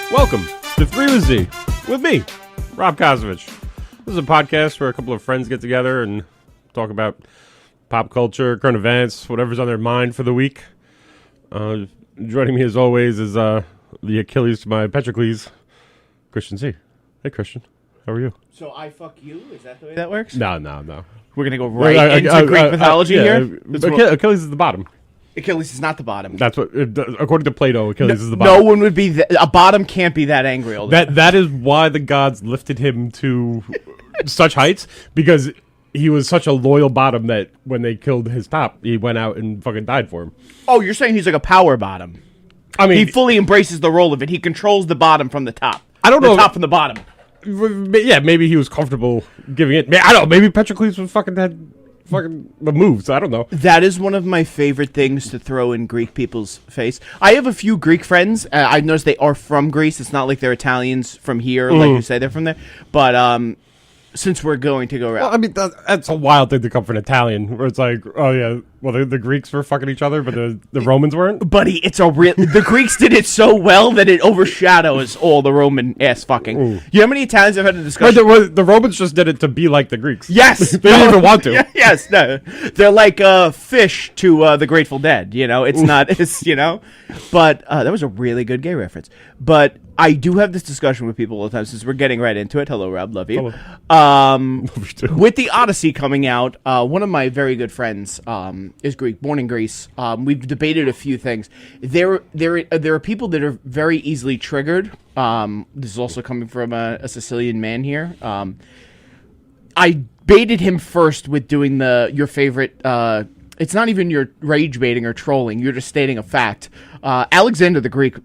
Welcome to 3 with Z with me, Rob Kosovich. This is a podcast where a couple of friends get together and talk about pop culture, current events, whatever's on their mind for the week. Joining me as always is the Achilles to my Petrocles, Christian Z. Hey, Christian. How are you? So I fuck you? Is that the way that works? No. We're going to go right into Greek mythology here? Achilles is the bottom. Achilles is not the bottom. That's what, according to Plato, Achilles is the bottom. No one would be, a bottom can't be that angry all the time. That is why the gods lifted him to such heights, because he was such a loyal bottom that when they killed his top, he went out and fucking died for him. Oh, you're saying he's like a power bottom. I mean, he fully embraces the role of it. He controls the bottom from the top. I don't know. The top from the bottom. Yeah, maybe he was comfortable giving it. I don't know. Maybe Petrocles was had moves. I don't know. That is one of my favorite things to throw in Greek people's face. I have a few Greek friends. I've noticed they are from Greece. It's not like they're Italians from here, like you say they're from there. But since we're going to go around, well, I mean that's a wild thing to come from an Italian, where it's like, oh yeah, well the Greeks were fucking each other, but the Romans weren't. Buddy, it's a real. The Greeks did it so well that it overshadows all the Roman ass fucking. Ooh. You know how many Italians have had a discussion? Right, the Romans just did it to be like the Greeks. Yes, they didn't even want to. Yes, no, they're like fish to the Grateful Dead. You know, it's not. It's but that was a really good gay reference. But I do have this discussion with people all the time since we're getting right into it. Hello, Rob. Love you. With the Odessey coming out, one of my very good friends is Greek, born in Greece. We've debated a few things. There are people that are very easily triggered. This is also coming from a Sicilian man here. I baited him first with doing your favorite. It's not even your rage baiting or trolling. You're just stating a fact. Alexander the Great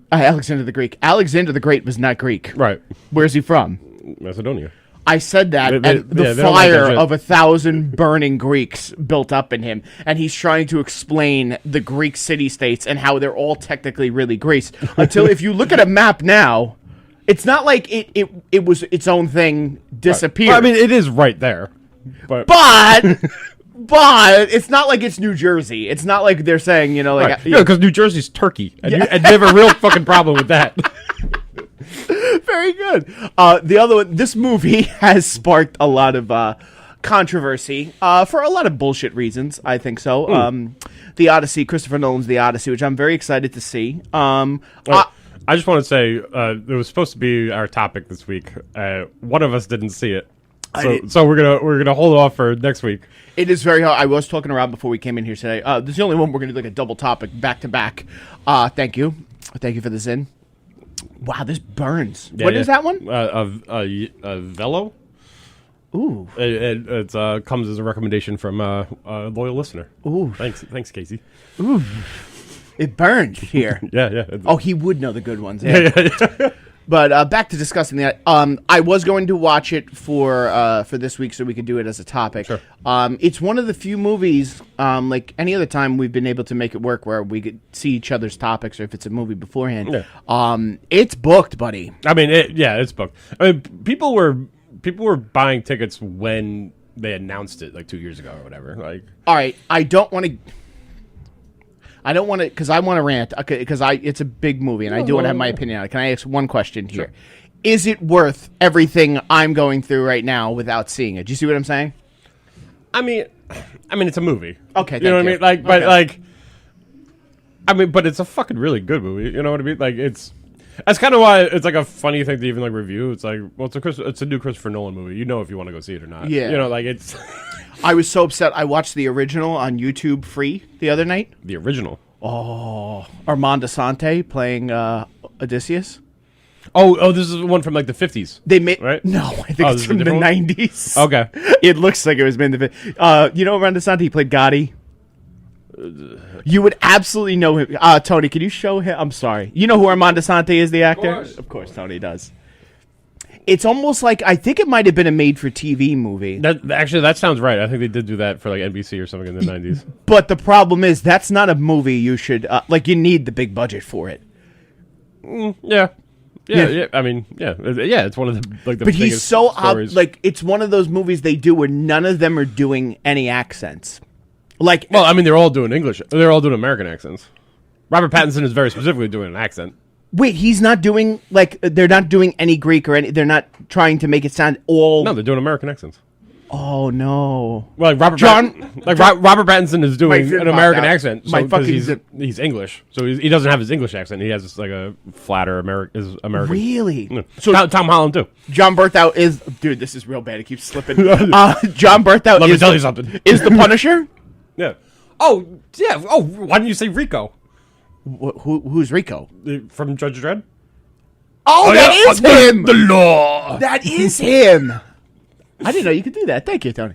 was not Greek. Right. Where's he from? Macedonia. I said that, and the fire of 1,000 burning Greeks built up in him, and he's trying to explain the Greek city-states and how they're all technically really Greece. Until if you look at a map now, it's not like it was its own thing disappeared. Right. Well, I mean, it is right there. But it's not like it's New Jersey. It's not like they're saying, right. Because New Jersey's Turkey, and you have a real fucking problem with that. Very good. The other one, this movie has sparked a lot of controversy for a lot of bullshit reasons. I think so. The Odyssey, Christopher Nolan's The Odyssey, which I'm very excited to see. I just want to say it was supposed to be our topic this week. One of us didn't see it, so we're gonna hold off for next week. It is very hard. I was talking to Rob before we came in here today. This is the only one we're gonna do like a double topic back to back. Thank you for the Zin. Wow, this burns. What is that one? A Velo. Ooh. It comes as a recommendation from a loyal listener. Ooh. Thanks, Casey. Ooh. It burned here. Yeah. Oh, he would know the good ones. Yeah. But back to discussing that. I was going to watch it for this week so we could do it as a topic. Sure. It's one of the few movies, like any other time we've been able to make it work where we could see each other's topics or if it's a movie beforehand. Yeah. It's booked, buddy. I mean, it's booked. I mean, people were buying tickets when they announced it like 2 years ago or whatever. Like, all right, I don't want to, because I want to rant, because it's a big movie, and I do want to have my opinion on it. Can I ask one question here? Sure. Is it worth everything I'm going through right now without seeing it? Do you see what I'm saying? I mean, it's a movie. Okay, you know what I mean? Like, but but it's a fucking really good movie. You know what I mean? Like, that's kind of why it's like a funny thing to even like review. It's like, well, it's a new Christopher Nolan movie. You know if you want to go see it or not. Yeah. Like it's. I was so upset. I watched the original on YouTube free the other night. The original. Oh, Armand Assante playing Odysseus. Oh, this is one from like the 50s. They made right? No, I think it's from the 90s. Okay, it looks like it was made in the 50s. You know Armand Assante? He played Gotti. You would absolutely know him. Tony, can you show him? I'm sorry. You know who Armand Assante is, the actor? Of course, Tony does. It's almost like, I think it might have been a made-for-TV movie. That sounds right. I think they did do that for like NBC or something in the 90s. But the problem is, that's not a movie you should, you need the big budget for it. Yeah. I mean, it's one of the the. But he's so it's one of those movies they do where none of them are doing any accents. They're all doing English. They're all doing American accents. Robert Pattinson is very specifically doing an accent. Wait, he's not doing like they're not doing any Greek or any. They're not trying to make it sound all. No, they're doing American accents. Oh no! Well, like Robert Pattinson is doing an American accent. So, he's English, so he doesn't have his English accent. He has like a flatter American. Really? Yeah. So Tom Holland too. John Berthoud is dude. This is real bad. It keeps slipping. John Berthoud. Let me tell you something. Is the Punisher? Yeah. Oh yeah. Oh, why didn't you say Rico? Who's Rico? From Judge Dredd? Oh, that is him! The law! That is him! I didn't know you could do that. Thank you, Tony.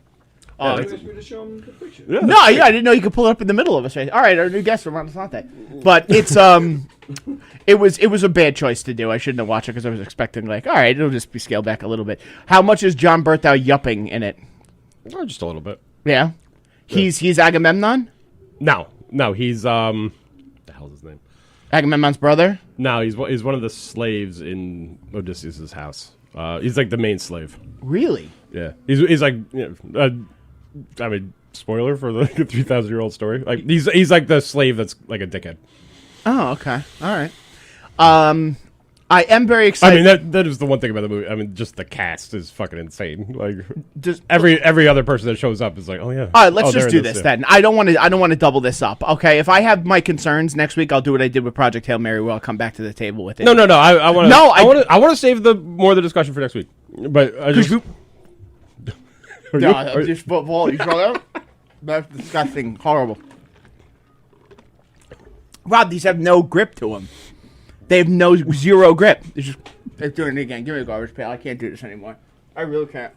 Yeah, You asked me to show him the picture. Yeah, I didn't know you could pull it up in the middle of us. Right? All right, our new guest from Montesante. But it's it was a bad choice to do. I shouldn't have watched it because I was expecting like, all right, it'll just be scaled back a little bit. How much is John Berthoud yupping in it? Oh, just a little bit. Yeah, he's Agamemnon. No, he's the hell's his name? Agamemnon's brother. No, he's one of the slaves in Odysseus' house. He's like the main slave. Really? Yeah, he's like, I mean, spoiler for the 3,000-year-old story. Like he's like the slave that's like a dickhead. Oh, okay, all right. I am very excited. I mean, that is the one thing about the movie. I mean, just the cast is fucking insane. Like, Just- every other person that shows up is like, oh yeah. All right, let's just do this this then. I don't want to double this up. Okay, if I have my concerns next week, I'll do what I did with Project Hail Mary, where I'll come back to the table with it. No. I want to. No, I want to save the discussion for next week. But I just. Just football. You throw that? That's disgusting. Horrible. Rob, these have no grip to them. They have zero grip. They're doing it again. Give me a garbage pail. I can't do this anymore. I really can't.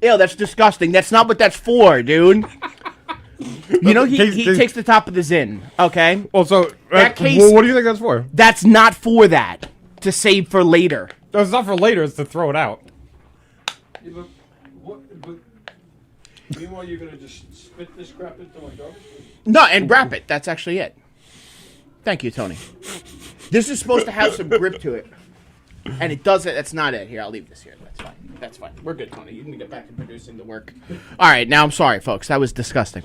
Ew, that's disgusting. That's not what that's for, dude. You know, he takes the top of the Zin, okay? Well, so That case- what do you think that's for? That's not for that. To save for later. No, it's not for later. It's to throw it out. Yeah, but meanwhile, you're gonna just spit this crap into my garbage? No, and wrap it. That's actually it. Thank you, Tony. This is supposed to have some grip to it. And it doesn't. That's not it. Here, I'll leave this here. That's fine. We're good, Tony. You can get back to producing the work. All right, now I'm sorry, folks. That was disgusting.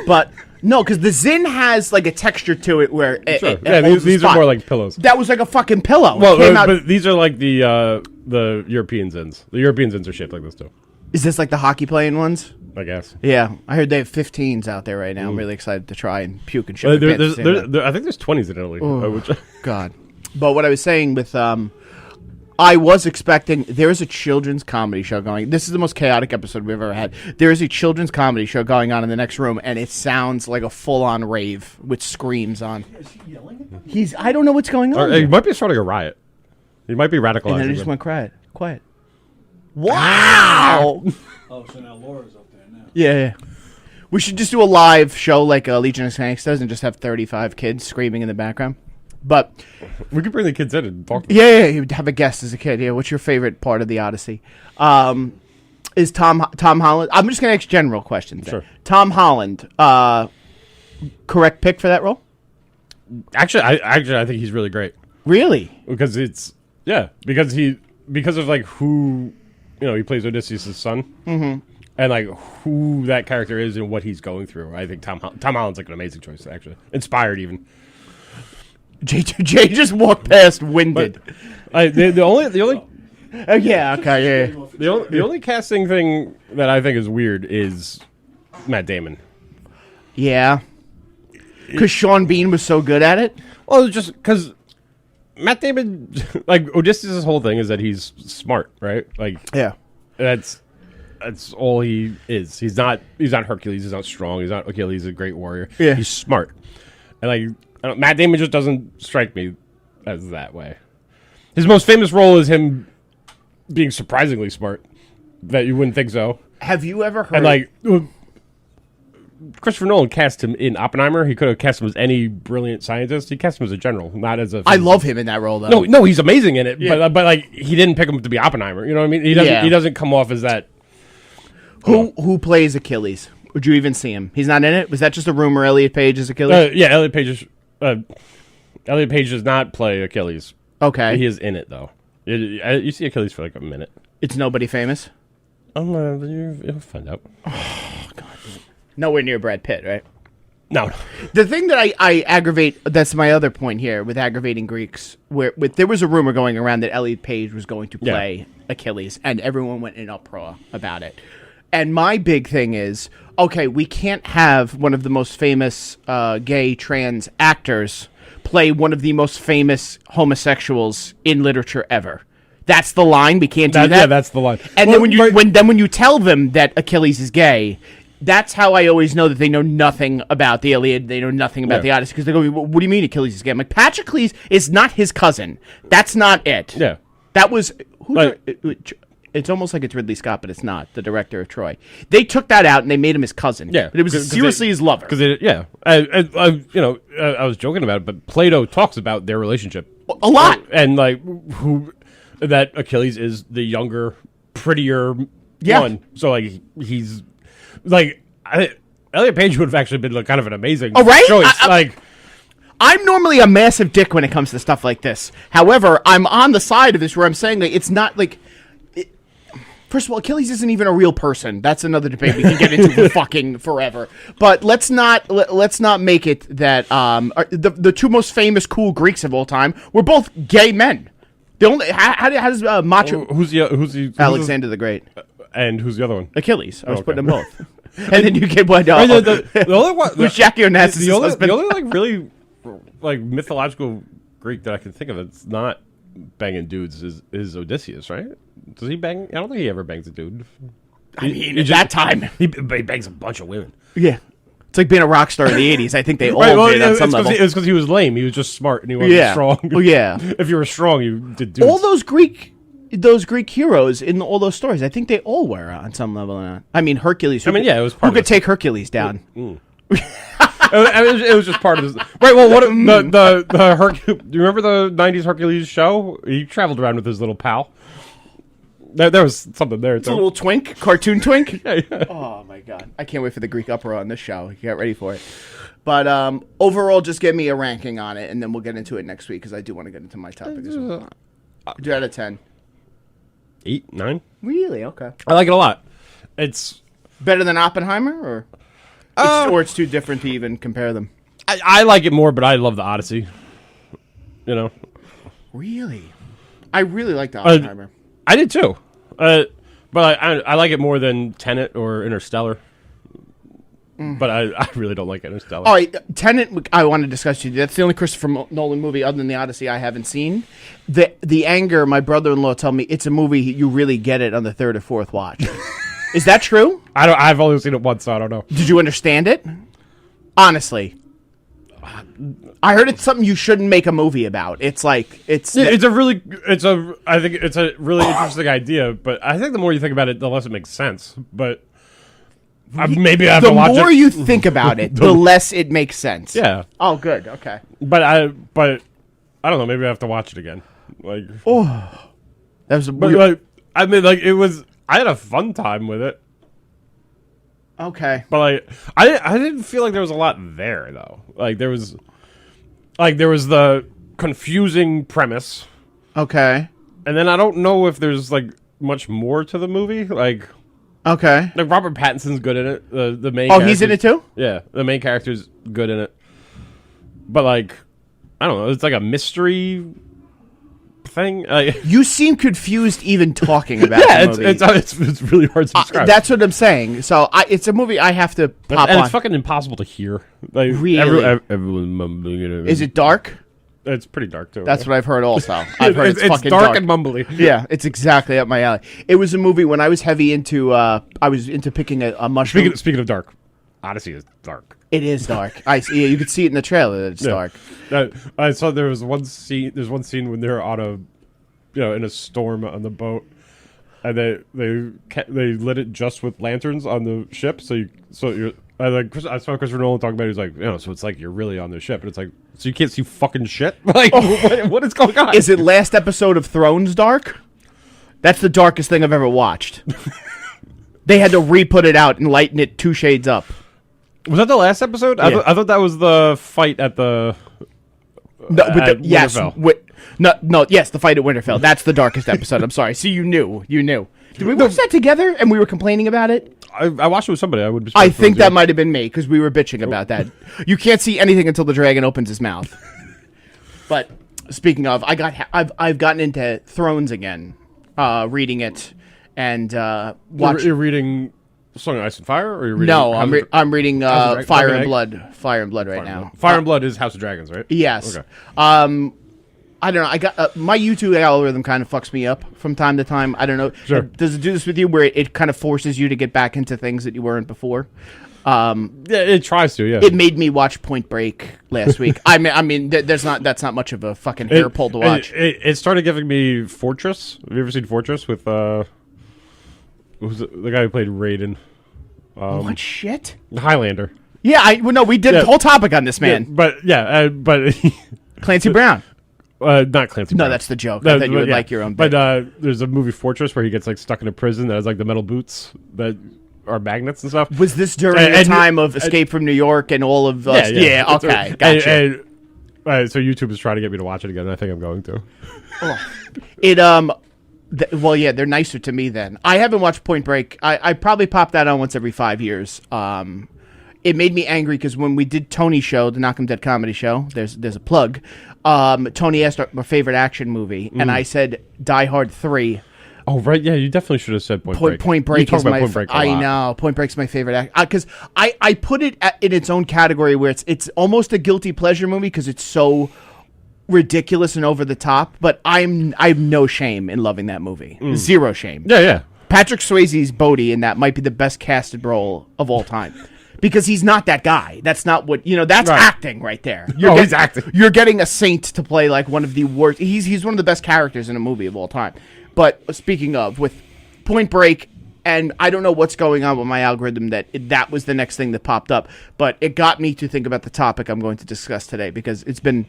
But, no, because the Zin has, like, a texture to it where it holds these the are spot. more like pillows. That was like a fucking pillow. Well, It came out- but these are like the European Zins. The European Zins are shaped like this too, Is this like the hockey playing ones? I guess. Yeah. I heard they have 15s out there right now. I'm really excited to try and puke and shit. I my pants at the same time. think there's 20s in Italy. Which, God. But what I was saying with I was expecting there is a children's comedy show going. This is the most chaotic episode we've ever had. There is a children's comedy show going on in the next room, and it sounds like a full-on rave with screams on. Is he yelling at me? He's I don't know what's going on. he might be starting a riot. He might be radicalized. And then I just went quiet. Wow. Oh, so now Laura's up there now. Yeah. We should just do a live show like Legion of Skanks does and just have 35 kids screaming in the background. But We could bring the kids in and talk to them. yeah, you'd have a guest as a kid. Yeah, what's your favorite part of the Odyssey? Is Tom Holland? I'm just gonna ask general questions. Sure. Tom Holland, correct pick for that role? Actually, I think he's really great Really? because because of like who he plays Odysseus' son, and like who that character is and what he's going through. I think Tom Holland's like an amazing choice. Actually, inspired even. Jay just walked past, winded. The only Yeah. Okay. Yeah. the only casting thing that I think is weird is Matt Damon. Yeah. Because Sean Bean was so good at it. Well, just because Matt Damon, like Odysseus' whole thing is that he's smart, right? Like Yeah. that's all he is. He's not Hercules. He's not strong. He's not Achilles. He's a great warrior. Yeah. He's smart, and like Matt Damon just doesn't strike me as that way. His most famous role is him being surprisingly smart. That you wouldn't think so. Have you ever heard? And like Christopher Nolan cast him in Oppenheimer. He could have cast him as any brilliant scientist. He cast him as a general, not as a. I love him in that role though. No, he's amazing in it. Yeah. But like he didn't pick him to be Oppenheimer. You know what I mean? He doesn't come off as that. Who plays Achilles? Would you even see him? He's not in it. Was that just a rumor? Elliot Page is Achilles. Yeah, Elliot Page does not play Achilles. Okay. He is in it though. You see Achilles for like a minute. It's nobody famous. You'll find out. Nowhere near Brad Pitt, right? No. The thing that I aggravate, that's my other point here with aggravating Greeks, where there was a rumor going around that Elliot Page was going to play Achilles, and everyone went in uproar about it. And my big thing is, okay, we can't have one of the most famous gay trans actors play one of the most famous homosexuals in literature ever. That's the line. We can't do that. Yeah, that's the line. And then when you tell them that Achilles is gay, that's how I always know that they know nothing about the Iliad. They know nothing about the Odyssey, because they go, "What do you mean Achilles is gay?" I'm like, Patroclus is not his cousin. That's not it. Yeah. That was it's almost like it's Ridley Scott, but it's not, the director of Troy. They took that out and they made him his cousin. Yeah, but it was seriously his lover. Because I was joking about it, but Plato talks about their relationship a lot, and like that Achilles is the younger, prettier one. So like he's like Elliot Page would have actually been like kind of an amazing choice. I'm normally a massive dick when it comes to stuff like this. However, I'm on the side of this where I'm saying that it's not like. First of all, Achilles isn't even a real person. That's another debate we can get into for fucking forever. But let's not make it that the two most famous cool Greeks of all time were both gay men. The only how does Macho? Who's Alexander the Great? And who's the other one? Achilles. I was putting them both. And then you get one. The only one who's Jackie Onassis' husband? The only like really like mythological Greek that I can think of that's not banging dudes is Odysseus, right? Does he bang? I don't think he ever bangs a dude. At that time, he bangs a bunch of women. Yeah, it's like being a rock star in the '80s. I think they all did on some level. It's because he was lame. He was just smart and he wasn't strong. Oh yeah. If you were strong, you did dudes. All those Greek heroes in all those stories, I think they all were on some level. I mean, Hercules. It was part who could take Hercules down. It was just part of this. Right. Well, what the Hercules? Do you remember the '90s Hercules show? He traveled around with his little pal. There was something there. It's a little twink, cartoon twink. Yeah. Oh my god, I can't wait for the Greek uproar on this show. Get ready for it. But overall, just give me a ranking on it, and then we'll get into it next week because I do want to get into my topic as well. Do out of 10. 8, 9. Really? Okay. I like it a lot. It's better than Oppenheimer, or it's too different to even compare them. I like it more, but I love the Odyssey. You know. Really, I really like the Oppenheimer. I did too, but I like it more than Tenet or Interstellar. But I really don't like Interstellar. All right, Tenet, I want to discuss with you. That's the only Christopher Nolan movie other than the Odyssey I haven't seen. The anger, my brother-in-law told me it's a movie you really get it on the third or fourth watch. Is that true? I've only seen it once, so I don't know. Did you understand it? Honestly. I heard it's something you shouldn't make a movie about. It's like I think it's a really interesting idea, but I think the more you think about it, the less it makes sense. But maybe I have to watch it. The more you think about it, the less it makes sense. Yeah. Oh, good. Okay. But I don't know. Maybe I have to watch it again. Like, that was. It was. I had a fun time with it. Okay. But I didn't feel like there was a lot there though. There was the confusing premise. Okay. And then I don't know if there's much more to the movie. Okay. Robert Pattinson's good in it. The main. Oh, he's in it too? Yeah, the main character's good in it. But I don't know. It's like a mystery thing. You seem confused even talking about the movie. It's really hard to describe. That's what I'm saying. So it's a movie I have to pop and on. It's fucking impossible to hear. Really? Everyone's mumbling it. Is it dark? It's pretty dark too. That's what I've heard also. I've heard it's fucking dark and mumbly. Yeah, it's exactly up my alley. It was a movie when I was heavy into picking a mushroom. Speaking of dark, Odyssey is dark. It is dark. You could see it in the trailer that it's dark. I saw there was one scene. There's one scene when they're on in a storm on the boat, and they lit it just with lanterns on the ship. I saw Christopher Nolan talking about it. He's like, so it's like you're really on the ship, and it's like, so you can't see fucking shit. What is going on? Is it last episode of Thrones dark? That's the darkest thing I've ever watched. They had to re-put it out and lighten it 2 shades up. Was that the last episode? Yeah. I thought that was the fight at the. Yes. Yes, the fight at Winterfell. That's the darkest episode. I'm sorry. See, you knew. Did we watch that together and we were complaining about it? I watched it with somebody. I would. Be I think that might have been me because we were bitching about that. You can't see anything until the dragon opens his mouth. But speaking of, I've gotten into Thrones again, reading it, and You're reading Song of Ice and Fire, or you're reading? No, I'm reading Fire and Egg? Blood. Fire and Blood right now. Fire and Blood is House of Dragons, right? Yes. Okay. I don't know. I got my YouTube algorithm kind of fucks me up from time to time. I don't know. Sure. Does it do this with you, where it kind of forces you to get back into things that you weren't before? Yeah, it tries to. Yeah. It made me watch Point Break last week. I mean, that's not much of a fucking hair pull to watch. It started giving me Fortress. Have you ever seen Fortress with who's the guy who played Raiden? What shit? Highlander. Yeah, no, we did a whole topic on this, man. Yeah, but Clancy Brown. Not Clancy Brown. No, that's the joke. I thought you would like your own bit. But there's a movie Fortress where he gets like stuck in a prison that has like the metal boots that are magnets and stuff. Was this during the time of Escape from New York and all of us? Yeah, okay, gotcha. So YouTube is trying to get me to watch it again, and I think I'm going to. Well, yeah, they're nicer to me then. I haven't watched Point Break. I probably pop that on once every 5 years. It made me angry because when we did Tony's show, the Knock 'em Dead comedy show, there's a plug. Tony asked our favorite action movie, and I said Die Hard 3. Oh, right, yeah, you definitely should have said Point Break. Point Break is my. Point Break a lot. I know Point Break's my favorite act because I put it in its own category where it's almost a guilty pleasure movie because it's so ridiculous and over the top. But I have no shame in loving that movie. Zero shame. Yeah. Patrick Swayze's Bodhi in that might be the best casted role of all time. Because he's not that guy. That's not what that's right. Acting right there. He's acting. You're getting a saint to play like one of the worst. He's one of the best characters in a movie of all time. But speaking of, with Point Break, and I don't know what's going on with my algorithm that was the next thing that popped up, but it got me to think about the topic I'm going to discuss today because it's been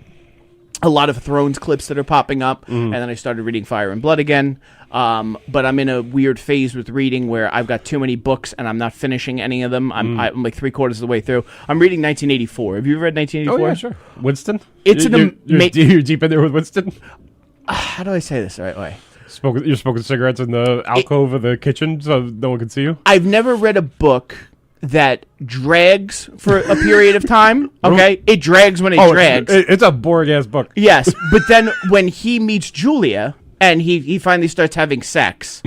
a lot of Thrones clips that are popping up, and then I started reading Fire and Blood again. But I'm in a weird phase with reading where I've got too many books and I'm not finishing any of them. I'm like 3/4 of the way through. I'm reading 1984. Have you ever read 1984? Oh, yeah, sure. Winston? It's you're deep in there with Winston? How do I say this the right way? You're smoking cigarettes in the alcove of the kitchen so no one can see you? I've never read a book that drags for a period of time. Okay? It drags when it drags. It's a boring-ass book. Yes, but then when he meets Julia and he finally starts having sex,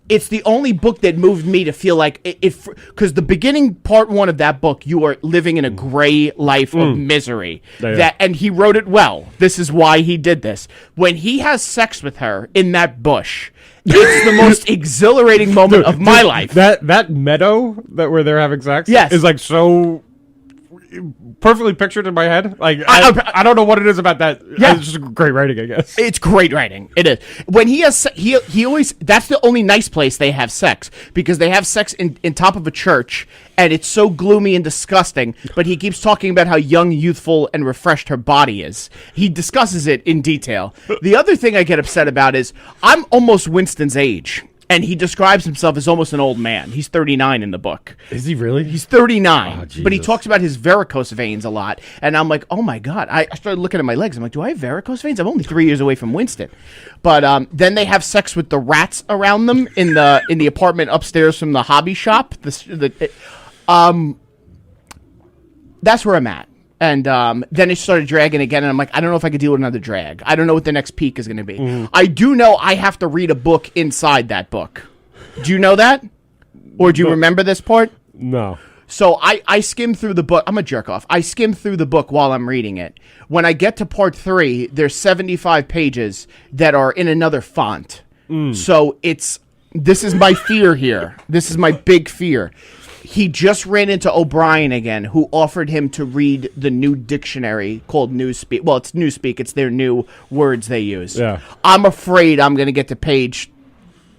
it's the only book that moved me to feel like it because the beginning part one of that book, you are living in a gray life of misery. Yeah. And he wrote it well. This is why he did this. When he has sex with her in that bush, it's the most exhilarating moment of my life. That meadow where they're having sex is like so perfectly pictured in my head. Like I don't know what it is about that. Yeah. It's just great writing, I guess. It's great writing. It is. When he has he always that's the only nice place they have sex because they have sex in top of a church and it's so gloomy and disgusting, but he keeps talking about how young, youthful and refreshed her body is. He discusses it in detail. The other thing I get upset about is I'm almost Winston's age. And he describes himself as almost an old man. He's 39 in the book. Is he really? He's 39. Oh, but he talks about his varicose veins a lot. And I'm like, oh my God. I started looking at my legs. I'm like, do I have varicose veins? I'm only 3 years away from Winston. But then they have sex with the rats around them in the apartment upstairs from the hobby shop. That's where I'm at. And then it started dragging again, and I'm like, I don't know if I could deal with another drag. I don't know what the next peak is going to be. I do know I have to read a book inside that book. Do you know that? Or do you remember this part? No. So I skim through the book. I'm a jerk off. I skim through the book while I'm reading it. When I get to part 3, there's 75 pages that are in another font. So this is my fear here. This is my big fear. He just ran into O'Brien again, who offered him to read the new dictionary called Newspeak. Well, it's Newspeak. It's their new words they use. Yeah. I'm afraid I'm going to get to page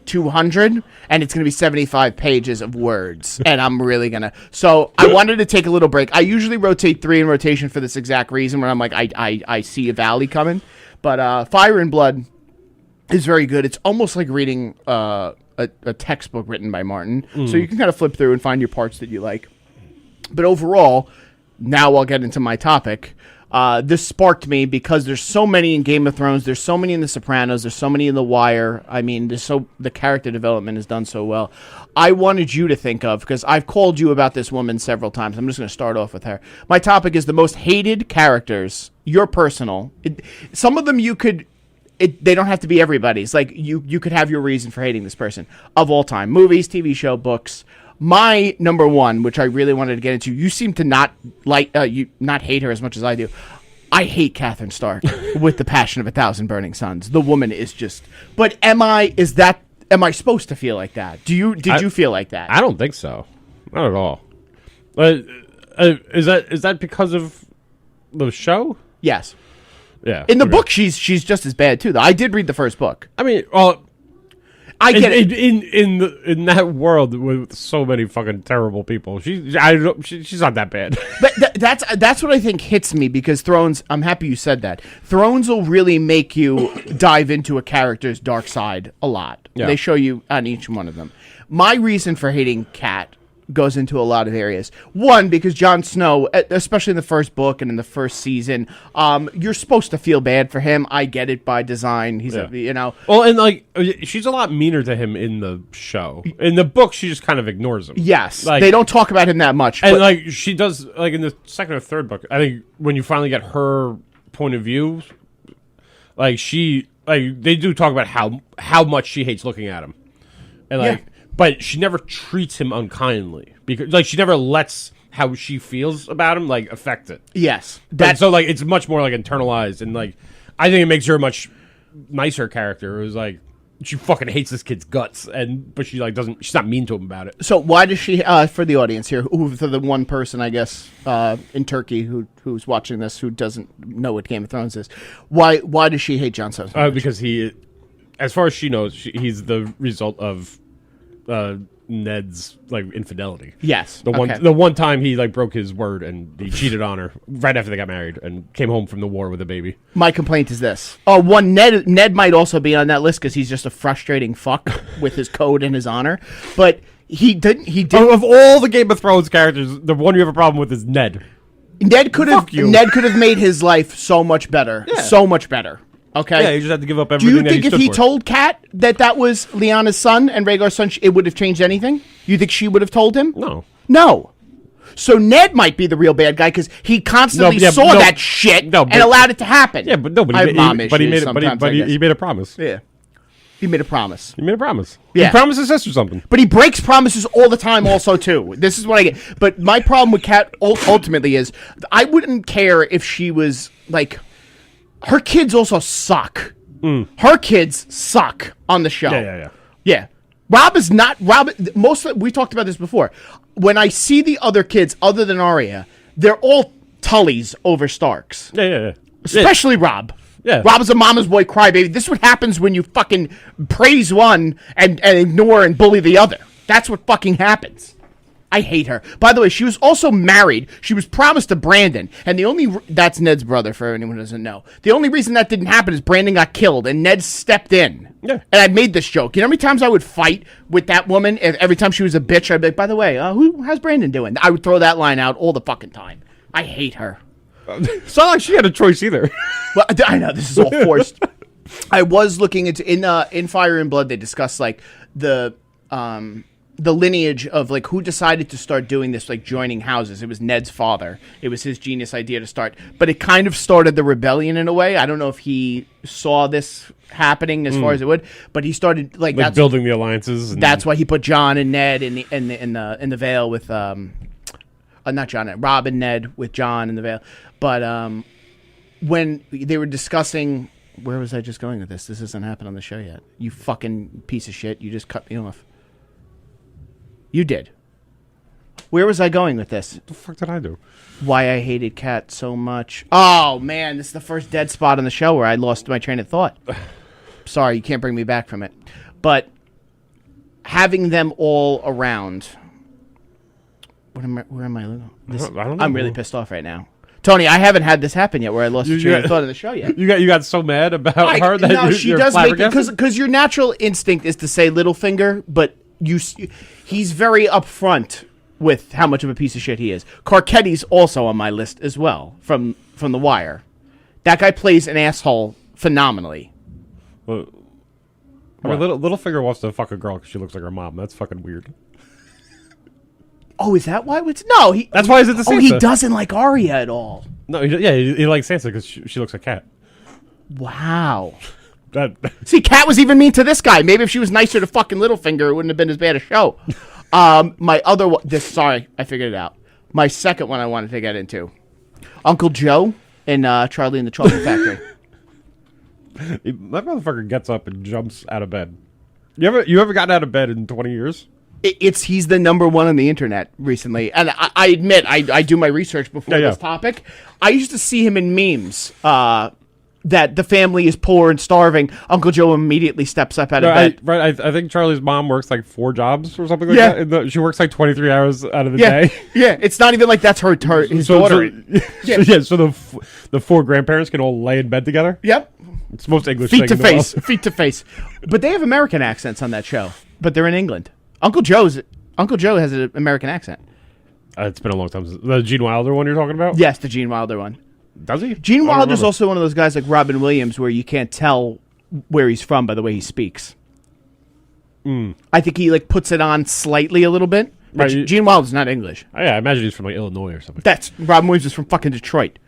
200, and it's going to be 75 pages of words, and I'm really going to... So I wanted to take a little break. I usually rotate 3 in rotation for this exact reason, where I'm like, I see a valley coming. But Fire and Blood is very good. It's almost like reading... a textbook written by Martin. So you can kind of flip through and find your parts that you like. But overall, now I'll get into my topic. this sparked me because there's so many in Game of Thrones, there's so many in The Sopranos, there's so many in The Wire. I mean, the character development is done so well. I wanted you to think of, because I've called you about this woman several times. I'm just going to start off with her. My topic is the most hated characters. Your personal. Some of them you could. They don't have to be everybody's. Like you could have your reason for hating this person of all time. Movies, TV show, books. My number one, which I really wanted to get into, you seem to not not hate her as much as I do. I hate Catherine Stark with the passion of 1,000 burning suns. The woman is just. But am I supposed to feel like that? Did you feel like that? I don't think so. Not at all. Is that because of the show? Yes. Yeah. In the book, she's just as bad too. Though I did read the first book. I mean, well, I get it. In that world with so many fucking terrible people, she's not that bad. But that's what I think hits me, because Thrones. I'm happy you said that. Thrones will really make you dive into a character's dark side a lot. Yeah. They show you on each one of them. My reason for hating Kat goes into a lot of areas. One, because Jon Snow, especially in the first book and in the first season, you're supposed to feel bad for him. I get it by design. He's Well, and like she's a lot meaner to him in the show. In the book, she just kind of ignores him. Yes, like, they don't talk about him that much. And like she does, like in the second or third book, I think when you finally get her point of view, like they do talk about how much she hates looking at him, and like. Yeah. But she never treats him unkindly, because like she never lets how she feels about him like affect it. Yes, so like it's much more like internalized, and like I think it makes her a much nicer character. It was like she fucking hates this kid's guts, but she like doesn't. She's not mean to him about it. So why does she? For the audience here, for the one person I guess in Turkey who's watching this who doesn't know what Game of Thrones is, why does she hate Jon Snow? Because he, as far as she knows, he's the result of. Ned's like infidelity. Yes. The one time he like broke his word and he cheated on her right after they got married and came home from the war with a baby. My complaint is this. Ned might also be on that list because he's just a frustrating fuck with his code and his honor. But he didn't. Of all the Game of Thrones characters, the one you have a problem with is Ned. Ned could have made his life so much better. Yeah. So much better. Okay. Yeah, you just had to give up everything. Do you think if he told Kat that was Lyanna's son and Rhaegar's son, it would have changed anything? You think she would have told him? No. So Ned might be the real bad guy because he constantly saw that shit and allowed it to happen. Yeah, but he made a promise. Yeah. He made a promise. Yeah. He promised his sister something. But he breaks promises all the time also, too. This is what I get. But my problem with Kat ultimately is I wouldn't care if she was like... Her kids also suck. Her kids suck on the show. Yeah. Rob is not... we talked about this before. When I see the other kids, other than Arya, they're all Tullys over Starks. Yeah. Especially Rob. Yeah. Rob is a mama's boy crybaby. This is what happens when you fucking praise one and ignore and bully the other. That's what fucking happens. I hate her. By the way, she was also married. She was promised to Brandon. And that's Ned's brother, for anyone who doesn't know. The only reason that didn't happen is Brandon got killed and Ned stepped in. Yeah. And I made this joke. You know how many times I would fight with that woman? Every time she was a bitch, I'd be like, by the way, how's Brandon doing? I would throw that line out all the fucking time. I hate her. It's not like she had a choice either. Well, I know, this is all forced. I was looking into, in Fire and Blood, they discussed, like, the lineage of like who decided to start doing this, like joining houses. It was Ned's father. It was his genius idea to start, but it kind of started the rebellion in a way. I don't know if he saw this happening as far as it would, but he started like that's building the alliances. That's why he put John and Ned in the Vale with not John, Rob and Ned with John in the Vale. But when they were discussing, where was I just going with this? This hasn't happened on the show yet. You fucking piece of shit! You just cut me off. You did. Where was I going with this? What the fuck did I do? Why I hated Kat so much. Oh, man. This is the first dead spot on the show where I lost my train of thought. Sorry, you can't bring me back from it. But having them all around. Where am I? I don't know. I'm really pissed off right now. Tony, I haven't had this happen yet where I lost the train of thought in the show yet. You got so mad about her that she does make it because your natural instinct is to say Littlefinger, but he's very upfront with how much of a piece of shit he is. Carcetti's also on my list as well from The Wire. That guy plays an asshole phenomenally. Well, I mean, Littlefinger wants to fuck a girl because she looks like her mom. That's fucking weird. Oh, is that why? No, he. That's why he's at the Sansa. Oh, he doesn't like Arya at all. No, he likes Sansa because she looks like Cat. Wow. That See, Kat was even mean to this guy. Maybe if she was nicer to fucking Littlefinger, it wouldn't have been as bad a show. My other one, sorry, I figured it out. My second one I wanted to get into, Uncle Joe in Charlie and the Chocolate Factory. That motherfucker gets up and jumps out of bed. You ever gotten out of bed in 20 years? He's the number one on the internet recently, and I admit I do my research before this topic. I used to see him in memes. That the family is poor and starving. Uncle Joe immediately steps up out of bed. I think Charlie's mom works like 4 jobs or something like that. She works like 23 hours out of the day. Yeah, it's not even like that's his daughter. So the 4 grandparents can all lay in bed together. Yep. It's the most English feet thing to face, feet to face. But they have American accents on that show. But they're in England. Uncle Joe has an American accent. It's been a long time. The Gene Wilder one you're talking about? Yes, the Gene Wilder one. Does he? Gene Wilder's also one of those guys like Robin Williams where you can't tell where he's from by the way he speaks. I think he like puts it on slightly a little bit. But Gene Wilder's not English. Oh, yeah, I imagine he's from like Illinois or something. Robin Williams is from fucking Detroit.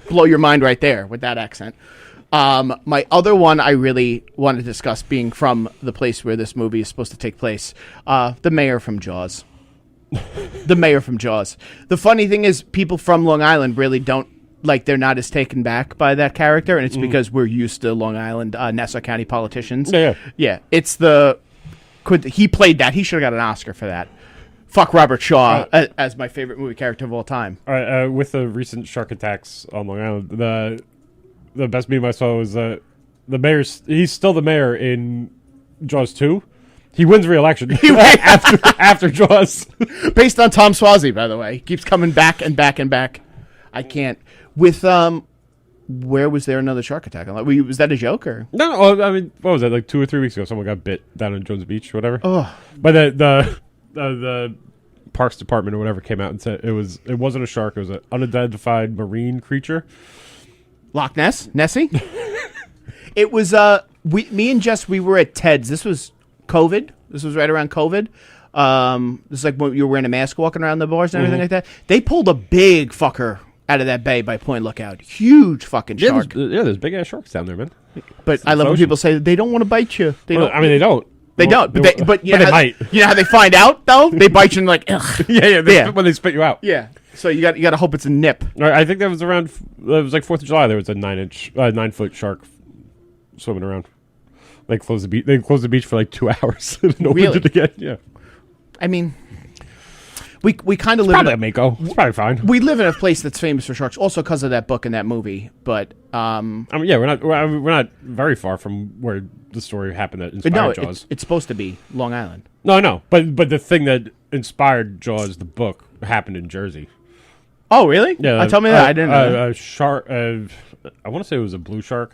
Blow your mind right there with that accent. My other one I really want to discuss being from the place where this movie is supposed to take place. The mayor from Jaws. The mayor from Jaws. The funny thing is people from Long Island really don't they're not as taken back by that character, and it's because we're used to Long Island, Nassau County politicians. Yeah. It's he played that. He should have got an Oscar for that. Fuck Robert Shaw as my favorite movie character of all time. All right, with the recent shark attacks on Long Island, the best meme I saw was the mayor's. He's still the mayor in Jaws 2. He wins re-election after Jaws. Based on Tom Swazi, by the way. He keeps coming back and back and back. I can't. With, where was there another shark attack? Was that a joke, or? No, I mean, what was that, like 2 or 3 weeks ago? Someone got bit down in Jones Beach or whatever. Oh. But the Parks Department or whatever came out and said it wasn't a shark. It was an unidentified marine creature. Loch Ness? Nessie? It was, me and Jess, we were at Ted's. This was COVID. This was right around COVID. This is like when you were wearing a mask walking around the bars and everything like that. They pulled a big fucker out of that bay by Point Lookout. Huge fucking shark. There's big ass sharks down there, man. But I love when people say they don't want to bite you. They don't. I mean, they don't. They don't. But they might. You know how they find out though? They bite you and like, ugh. Yeah. When they spit you out. Yeah. So you got to hope it's a nip. I think that was around. It was like 4th of July. There was a 9-foot shark swimming around. They closed the beach for like 2 hours and opened it again. Yeah. I mean, we kind of live probably a Mako. It's probably fine. We live in a place that's famous for sharks, also because of that book and that movie. But I mean, yeah, we're not very far from where the story happened that inspired Jaws. It's supposed to be Long Island. No, but the thing that inspired Jaws, the book, happened in Jersey. Oh, really? Yeah. Tell me that. I didn't know. A shark. I want to say it was a blue shark.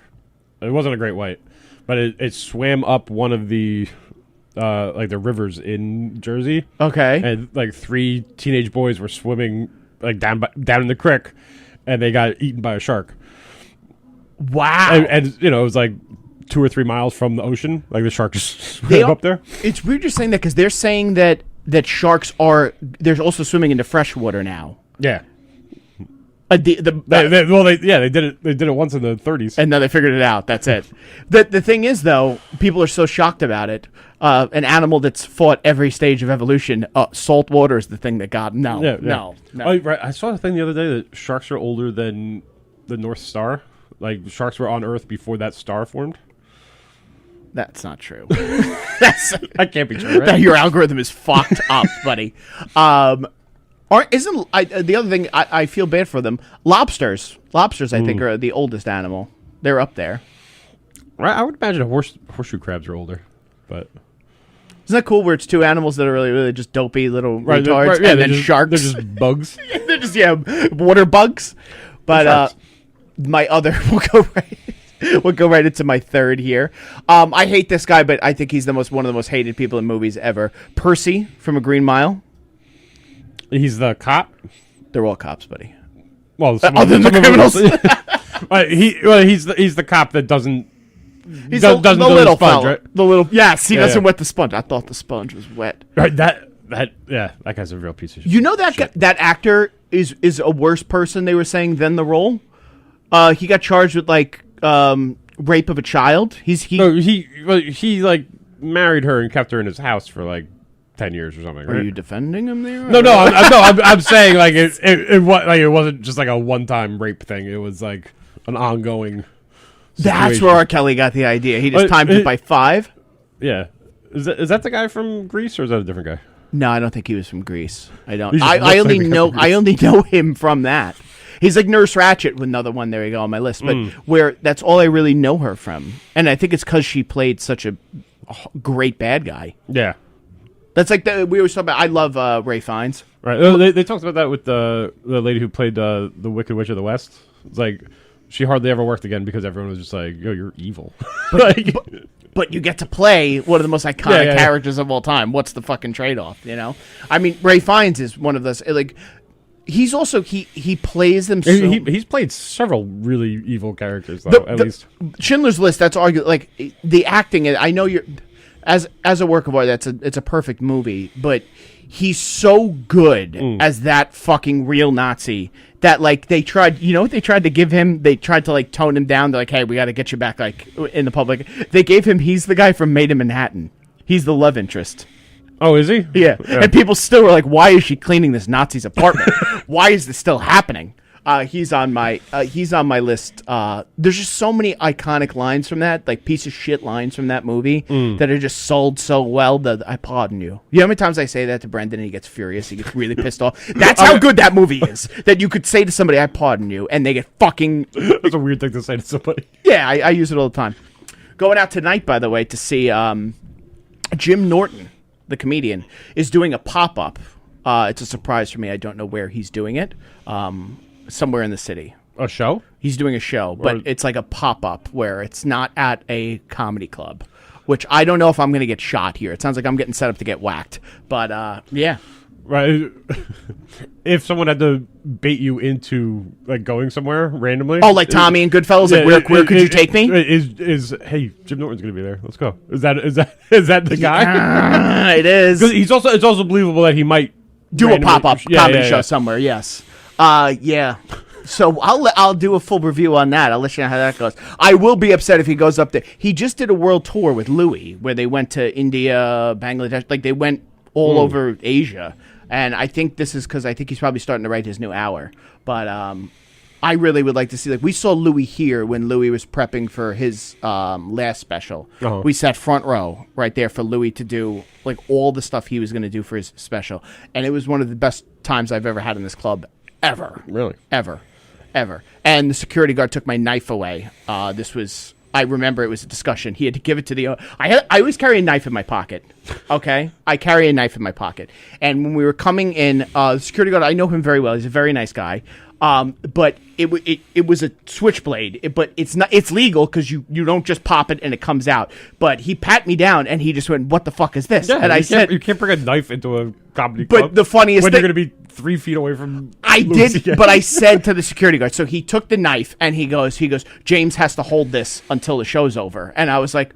It wasn't a great white, but it swam up one of the like the rivers in Jersey. Okay. And like 3 teenage boys were swimming like down in the creek, and they got eaten by a shark. Wow. And it was like 2 or 3 miles from the ocean. Like the shark just swam up there. It's weird you're saying that because they're saying that sharks they're also swimming into fresh water now. Yeah. They did it. They did it once in the 30s, and now they figured it out. That's it. The thing is, though, people are so shocked about it. An animal that's fought every stage of evolution. Salt water is the thing that got no. Oh, right. I saw a thing the other day that sharks are older than the North Star. Like sharks were on Earth before that star formed. That's not true. That can't be true. Right? Your algorithm is fucked up, buddy. The other thing I feel bad for them? Lobsters, I think, are the oldest animal. They're up there. Right, I would imagine horseshoe crabs are older, but isn't that cool? Where it's 2 animals that are really, really just dopey little retards, and then sharks. They're just bugs. They're just water bugs. But my other we'll go right into my third here. I hate this guy, but I think he's one of the most hated people in movies ever. Percy from A Green Mile. He's the cop. They're all cops, buddy. Well, Other than the criminals. He's the cop that doesn't. He's doesn't the do little sponge, fella. right? The little. Yes, he doesn't yeah. wet the sponge. I thought the sponge was wet. Right. That guy's a real piece of shit. You know that that actor is a worse person, they were saying, than the role. He got charged with rape of a child. He like married her and kept her in his house for like 10 years or something. Are right? you defending him there? No. I'm saying like it wasn't just like a one-time rape thing. It was like an ongoing. That's situation. where R. Kelly got the idea. He just timed it by 5. Yeah. Is that the guy from Greece or is that a different guy? No, I don't think he was from Greece. I don't. He just I looks only like a guy know. from I Greece. only know him from that. He's like Nurse Ratched, with another one. There you go on my list. But where that's all I really know her from, and I think it's because she played such a great bad guy. Yeah. That's like we always talk about. I love Ray Fiennes. Right. They talked about that with the lady who played the Wicked Witch of the West. It's like she hardly ever worked again because everyone was just like, "Yo, you're evil." But you get to play one of the most iconic Yeah. characters of all time. What's the fucking trade-off, you know? I mean, Ray Fiennes is one of those, like, he's also, he plays them so... He's played several really evil characters, though, at least. Schindler's List, that's arguably, like, the acting, I know you're... As a work of art, it's a perfect movie, but he's so good as that fucking real Nazi that, like, they tried, you know what they tried to give him? They tried to, like, tone him down. They're like, hey, we got to get you back, like, in the public. They gave him, he's the guy from Made in Manhattan. He's the love interest. Oh, is he? Yeah. And people still were like, why is she cleaning this Nazi's apartment? Why is this still happening? He's on my list. There's just so many iconic lines from that, like piece of shit lines from that movie that are just sold so well that I pardon you. You know how many times I say that to Brendan and he gets furious, he gets really pissed off? That's how good that movie is. That you could say to somebody, I pardon you, and they get fucking... That's a weird thing to say to somebody. Yeah, I use it all the time. Going out tonight, by the way, to see Jim Norton, the comedian, is doing a pop-up. It's a surprise for me. I don't know where he's doing it. Somewhere in the city. A show? He's doing a show, but it's like a pop-up where it's not at a comedy club, which I don't know if I'm going to get shot here. It sounds like I'm getting set up to get whacked, but yeah. Right. If someone had to bait you into like going somewhere randomly. Oh, like Tommy and Goodfellas, like where could you take me? Is hey, Jim Norton's going to be there. Let's go. Is that the guy? It is. 'Cause it's also believable that he might Do a randomly- pop-up comedy show somewhere, yes. Yeah. So I'll do a full review on that. I'll let you know how that goes. I will be upset if he goes up there. He just did a world tour with Louis, where they went to India, Bangladesh, like they went all over Asia. And I think this is because I think he's probably starting to write his new hour. But I really would like to see, like, we saw Louis here when Louis was prepping for his last special. Uh-huh. We sat front row right there for Louis to do, like, all the stuff he was going to do for his special. And it was one of the best times I've ever had in this club. Ever. Really? Ever. And the security guard took my knife away. I remember it was a discussion. He had to give it to the... I always carry a knife in my pocket, okay? I carry a knife in my pocket. And when we were coming in, the security guard, I know him very well. He's a very nice guy. But it was a switchblade. But it's legal because you don't just pop it and it comes out. But he pat me down and he just went, "What the fuck is this?" Yeah, and I said, you can't bring a knife into a comedy club. But the funniest when thing, you're going to be 3 feet away from I Louis did, CK. but I said to the security guard, so he took the knife and he goes, James has to hold this until the show's over. And I was like,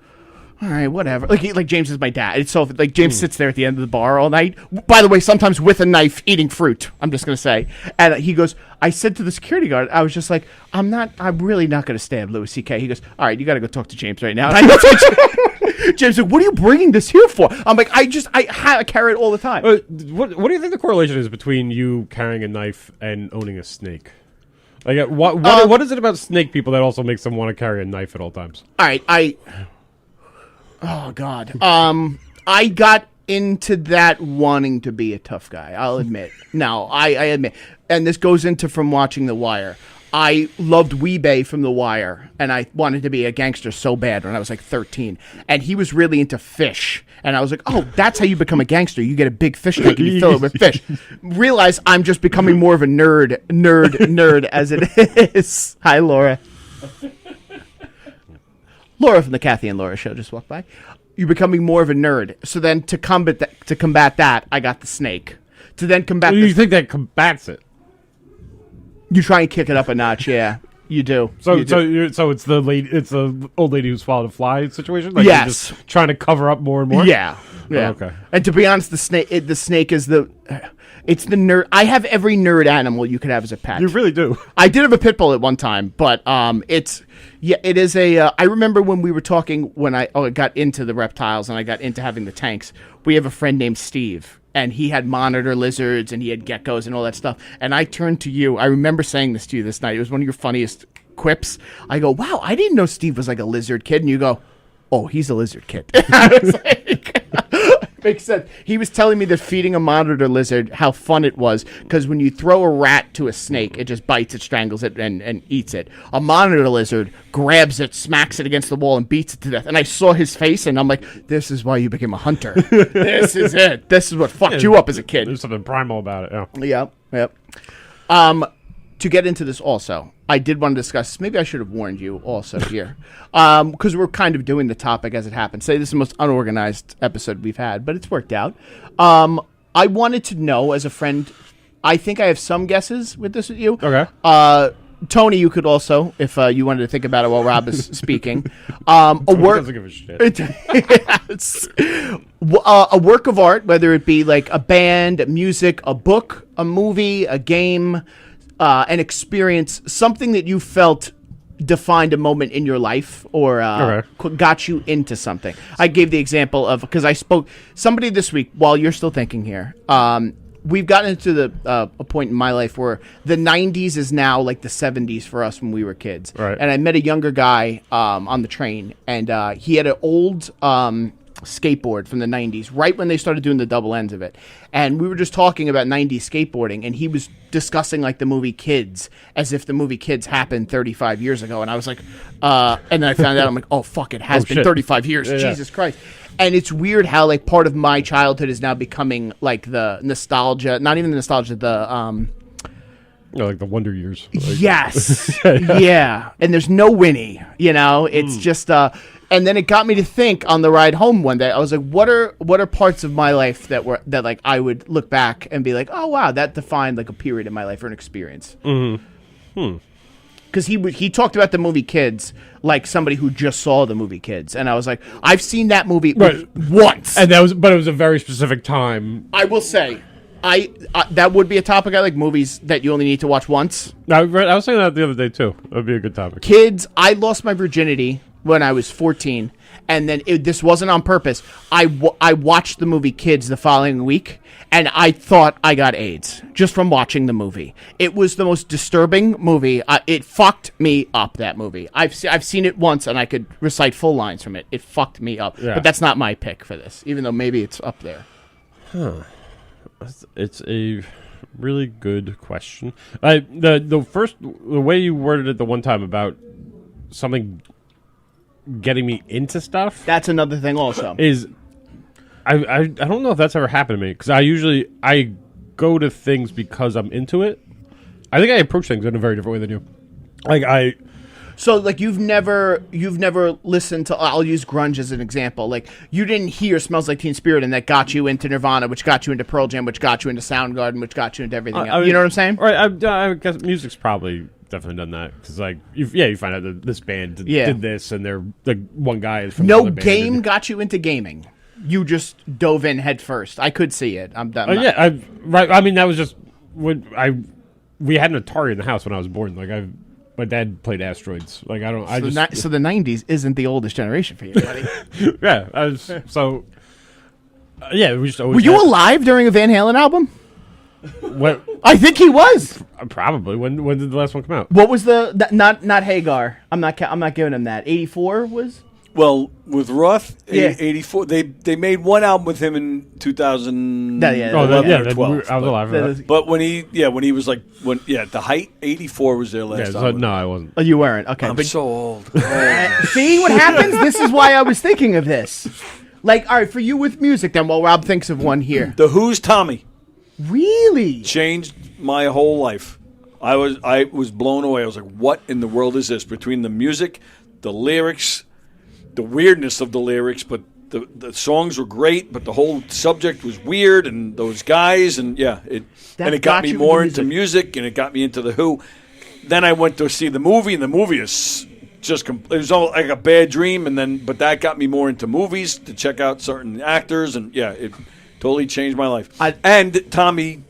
all right, whatever. Like James is my dad. It's so like James sits there at the end of the bar all night. By the way, sometimes with a knife eating fruit. I'm just gonna say. And he goes, I said to the security guard, I was just like, I'm really not gonna stab Louis C.K. He goes, all right, you gotta go talk to James right now. And I know James like, what are you bringing this here for? I'm like, I carry it all the time. What do you think the correlation is between you carrying a knife and owning a snake? Like, what is it about snake people that also makes them want to carry a knife at all times? All right, oh God. I got into that wanting to be a tough guy. I'll admit. No, I admit. And this goes into from watching The Wire. I loved Weebay from The Wire, and I wanted to be a gangster so bad when I was like 13. And he was really into fish. And I was like, oh, that's how you become a gangster. You get a big fish tank and you fill it with fish. Realize I'm just becoming more of a nerd as it is. Hi, Laura. Laura from the Kathy and Laura show just walked by. You're becoming more of a nerd. So then to combat that, I got the snake. to then combat You think that combats it? You try and kick it up a notch, yeah. You do. So, You do. so it's the old lady who swallowed a fly situation. Like Yes. you're just trying to cover up more and more. Yeah. Oh, okay. And to be honest, the snake is it's the nerd. I have every nerd animal you could have as a pet. You really do. I did have a pit bull at one time, but it is a. I remember when we were talking when I got into the reptiles and I got into having the tanks. We have a friend named Steve, and he had monitor lizards and he had geckos and all that stuff. And I turned to you. I remember saying this to you this night. It was one of your funniest quips. I go, "Wow, I didn't know Steve was like a lizard kid," and you go, "Oh, he's a lizard kid." I was like, makes sense. He was telling me that feeding a monitor lizard, how fun it was, because when you throw a rat to a snake, it just bites it, strangles it, and eats it. A monitor lizard grabs it, smacks it against the wall, and beats it to death. And I saw his face, and I'm like, this is why you became a hunter. This is it. This is what fucked you up as a kid. There's something primal about it. Yeah. Yep. To get into this also, I did want to discuss, maybe I should have warned you also here, because we're kind of doing the topic as it happened. Say this is the most unorganized episode we've had, but it's worked out. I wanted to know, as a friend, I think I have some guesses with this with you. Okay. Tony, you could also, if you wanted to think about it while Rob is speaking. A work Doesn't give a shit. Yes. A work of art, whether it be like a band, music, a book, a movie, a game, an experience, something that you felt defined a moment in your life or got you into something. I gave the example of, because I spoke somebody this week while you're still thinking here. We've gotten into a point in my life where the 90s is now like the 70s for us when we were kids. Right. And I met a younger guy on the train, and he had an old skateboard from the 90s, right when they started doing the double ends of it. And we were just talking about 90s skateboarding, and he was discussing like the movie Kids as if the movie Kids happened 35 years ago. And I was like, and then I found out, I'm like, oh, fuck, it has been shit. 35 years. Yeah, Jesus Christ. And it's weird how like part of my childhood is now becoming like the nostalgia, not even the nostalgia, the Like the Wonder Years. Like, yes. Yeah. And there's no Winnie, it's just and then it got me to think on the ride home one day. I was like, what are parts of my life that like I would look back and be like, oh wow, that defined like a period in my life or an experience. Because he talked about the movie Kids like somebody who just saw the movie Kids, and I was like, I've seen that movie once, and but it was a very specific time. I will say, that would be a topic I like, movies that you only need to watch once. I was saying that the other day too. That would be a good topic. Kids, I lost my virginity when I was 14, and then this wasn't on purpose. I watched the movie Kids the following week, and I thought I got AIDS just from watching the movie. It was the most disturbing movie. It fucked me up, that movie. I've seen it once, and I could recite full lines from it. It fucked me up. Yeah. But that's not my pick for this, even though maybe it's up there. It's a really good question. The way you worded it the one time about something getting me into stuff, That's another thing also. is I don't know if that's ever happened to me, because I go to things because I'm into it. I think I approach things in a very different way than you. So, like, you've never listened to, I'll use grunge as an example. Like, you didn't hear Smells Like Teen Spirit, and that got you into Nirvana, which got you into Pearl Jam, which got you into Soundgarden, which got you into everything else. You know what I'm saying? Right. I guess music's probably definitely done that, because like you find out that this band did this, and they're like one guy is from No another band. game got you into gaming. You just dove in head first. I could see it. I'm done. Right. I mean, that was just when we had an Atari in the house when I was born. Like my dad played Asteroids. Like So the 90s isn't the oldest generation for you, buddy. Yeah. We just always. Were you alive during a Van Halen album? What? I think he was. Probably. When did the last one come out? What was not Hagar? I'm not giving him that. 84 was. Well, with Roth, Yeah. 84, they made one album with him in 2011 or 12. I was alive for that. But when he was like, at the height, 84 was their last album. No, I wasn't. Oh, you weren't. Okay. I'm so old. See what happens? This is why I was thinking of this. Like, all right, for you with music, then, while Rob thinks of one here. The Who's Tommy Really? changed my whole life. I was blown away. I was like, what in the world is this? Between the music, the lyrics, the weirdness of the lyrics, but the songs were great, but the whole subject was weird, and those guys, and it got me more into music, and it got me into the Who. Then I went to see the movie, and the movie is just it was all like a bad dream, but that got me more into movies to check out certain actors, and it totally changed my life. And Tommy,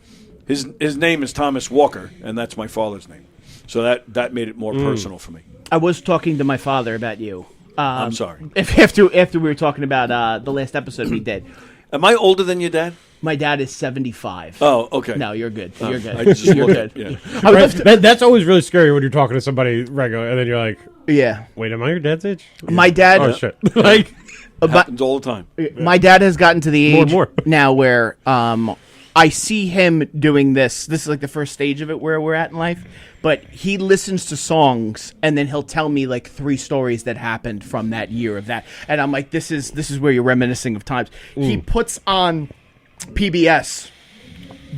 his name is Thomas Walker, and that's my father's name, so that made it more personal for me. I was talking to my father about you. I'm sorry. After we were talking about the last episode we did. Am I older than your dad? My dad is 75. Oh, okay. No, you're good. You're good. I just You're good. Yeah. That's always really scary when you're talking to somebody regular, and then you're like, yeah. Wait, am I your dad's age? My dad. Oh shit! Like, happens all the time. My dad has gotten to the age more. now where I see him doing this. This is like the first stage of it where we're at in life. But he listens to songs, and then he'll tell me like 3 stories that happened from that year of that. And I'm like, this is where you're reminiscing of times. He puts on PBS.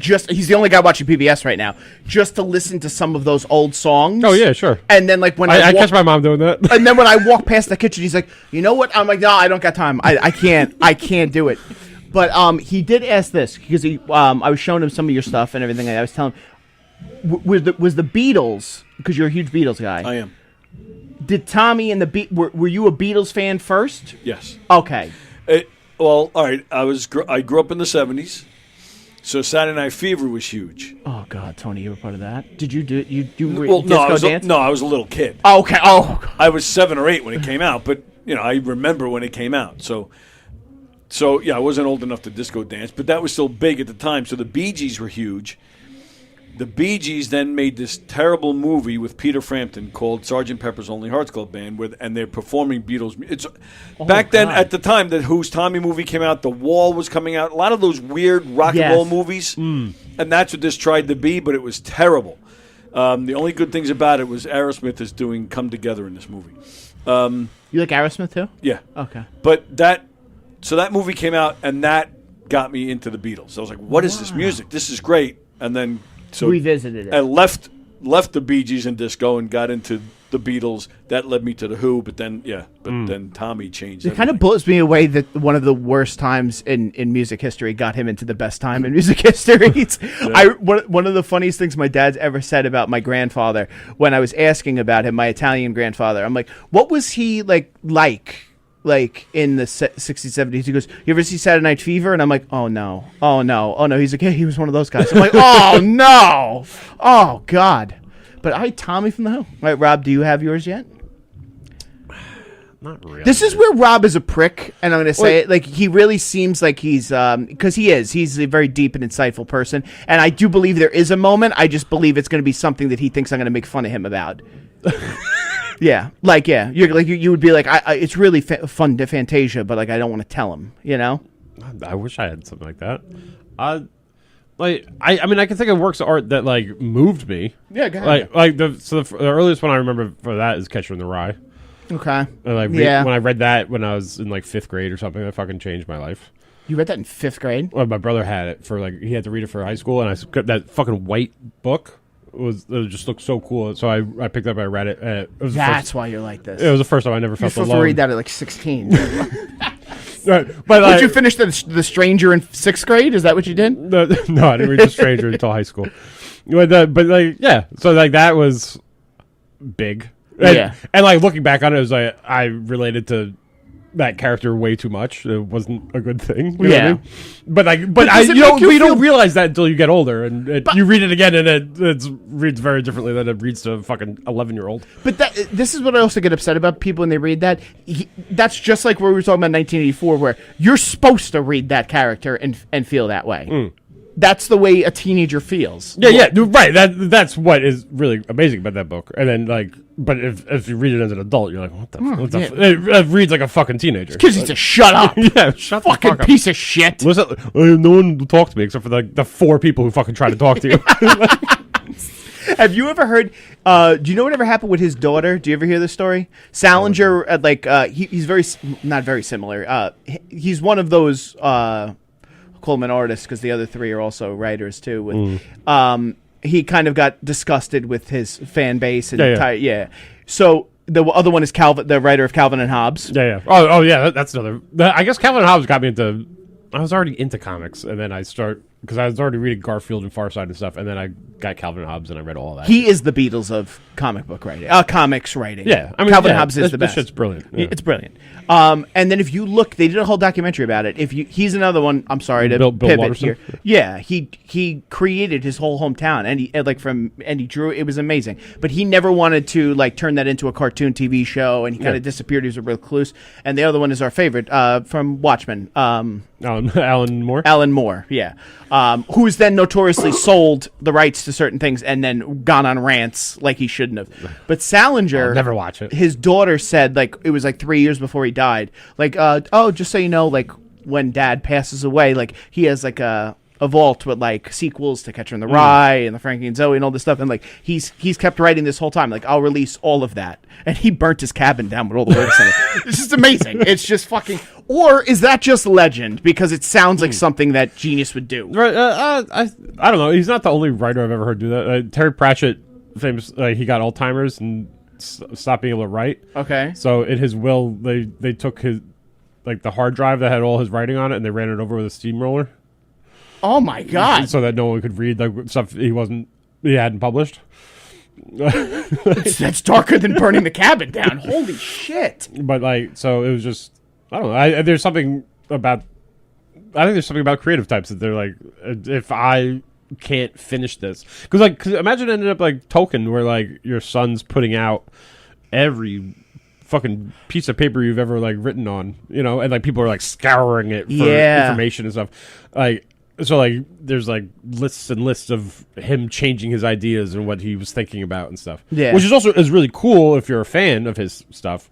He's the only guy watching PBS right now, just to listen to some of those old songs. oh yeah, sure. And then like when I catch my mom doing that. and then when I walk past the kitchen, he's like, you know what? I'm like, no, I don't got time. I can't do it. But he did ask this because I was showing him some of your stuff and everything. And I was telling him, was the Beatles, because you're a huge Beatles guy. I am. Did Tommy and were you a Beatles fan first? Yes. Okay. Well, all right. I grew up in the 70s, so Saturday Night Fever was huge. Oh God, Tony, you were part of that. Did you do Well, disco dance? I was a little kid. Oh, okay. Oh, I was 7 or 8 when it came out, but I remember when it came out. So yeah, I wasn't old enough to disco dance, but that was still big at the time. So the Bee Gees were huge. The Bee Gees then made this terrible movie with Peter Frampton called Sgt. Pepper's Lonely Hearts Club Band, and they're performing Beatles. Back then, at the time that Who's Tommy movie came out, The Wall was coming out, a lot of those weird rock and roll movies, and that's what this tried to be, but it was terrible. The only good things about it was Aerosmith is doing Come Together in this movie. you like Aerosmith too? Yeah. Okay. But that movie came out, and that got me into the Beatles. I was like, what is this music? This is great. And then revisited it. I left the Bee Gees and disco and got into the Beatles. That led me to the Who, but then then Tommy changed. It kind of blows me away that one of the worst times in music history got him into the best time in music history. One of the funniest things my dad's ever said about my grandfather, when I was asking about him, my Italian grandfather, I'm like, what was he like in the 60s, 70s? He goes, you ever see Saturday Night Fever? And I'm like, oh no. He's like, yeah, he was one of those guys. I'm like, oh no. Oh God. But Tommy from the Who. All right, Rob, do you have yours yet? Not really. This is where Rob is a prick, and I'm going to say it. Like, he really seems like he's, because he's a very deep and insightful person, and I do believe there is a moment. I just believe it's going to be something that he thinks I'm going to make fun of him about. Yeah, you would be like, it's really fun to Fantasia, but like I don't want to tell him, I wish I had something like that. I mean, I can think of works of art that like moved me. Yeah, go ahead. The earliest one I remember for that is Catcher in the Rye. Okay. And when I read that when I was in like 5th grade or something, that fucking changed my life. You read that in 5th grade? Well, my brother had it he had to read it for high school, and that fucking white book. It just looked so cool, so I picked it up. I read it. That's why you're like this. It was the first time I never felt so alone. You're supposed to read that at like 16. Right, but did you finish the Stranger in 6th grade? Is that what you did? No, I didn't read The Stranger until high school. So that was big. And like looking back on it, was like I related to that character way too much. It wasn't a good thing. You know what I mean? But you don't realize that until you get older, and you read it again, and it reads very differently than it reads to a fucking 11-year-old. But this is what I also get upset about people when they read that. That's just like where we were talking about 1984, where you're supposed to read that character and feel that way. That's the way a teenager feels. Yeah, right. That's what is really amazing about that book. And then but if you read it as an adult, you're like, what the fuck? It reads like a fucking teenager. Kids need to shut up. Yeah, shut the fuck up. Fucking piece of shit. Listen, no one will talk to me except for the 4 people who fucking try to talk to you. Have you ever heard? Do you know whatever happened with his daughter? Do you ever hear this story? Salinger, he's not very similar. He's one of those Coleman artists because the other 3 are also writers too. He kind of got disgusted with his fan base and So The other one is Calvin, the writer of Calvin and Hobbes. Yeah. Oh, yeah. That's another. I guess Calvin and Hobbes got me into. I was already into comics, and then because I was already reading Garfield and Farside and stuff, and then I got Calvin and Hobbes, and I read all that. He is the Beatles of comics writing. Yeah, I mean, Calvin Hobbes is the best. This shit's brilliant. Yeah. It's brilliant. And then if you look, they did a whole documentary about it. He's another one. I'm sorry to Bill pivot Watterson? here. Yeah, he created his whole hometown, and he drew. It was amazing. But he never wanted to turn that into a cartoon TV show, and he kind of disappeared. He was a recluse. And the other one is our favorite from Watchmen. Alan Moore. Alan Moore, yeah, who's then notoriously sold the rights to certain things and then gone on rants like he shouldn't have. But Salinger, I'll never watch it. His daughter said it was 3 years before he died. Just so you know, when Dad passes away, he has a vault with sequels to Catcher in the Rye and the Frankie and Zoe and all this stuff, and he's kept writing this whole time. I'll release all of that, and he burnt his cabin down with all the words in it. It's just amazing. It's just fucking. Or is that just legend? Because it sounds like something that genius would do. Right? I don't know. He's not the only writer I've ever heard do that. Terry Pratchett, famous, he got Alzheimer's and stopped being able to write. Okay. So in his will, they took his the hard drive that had all his writing on it, and they ran it over with a steamroller. Oh my god! So that no one could read stuff he hadn't published. That's darker than burning the cabin down. Holy shit! But so it was just I don't know. There's something about. I think there's something about creative types that they're if I can't finish this, because imagine ending up like Tolkien, where your son's putting out every fucking piece of paper you've ever written on, and people are scouring it for information and stuff, So there's lists and lists of him changing his ideas and what he was thinking about and stuff. Yeah, which is really cool if you're a fan of his stuff.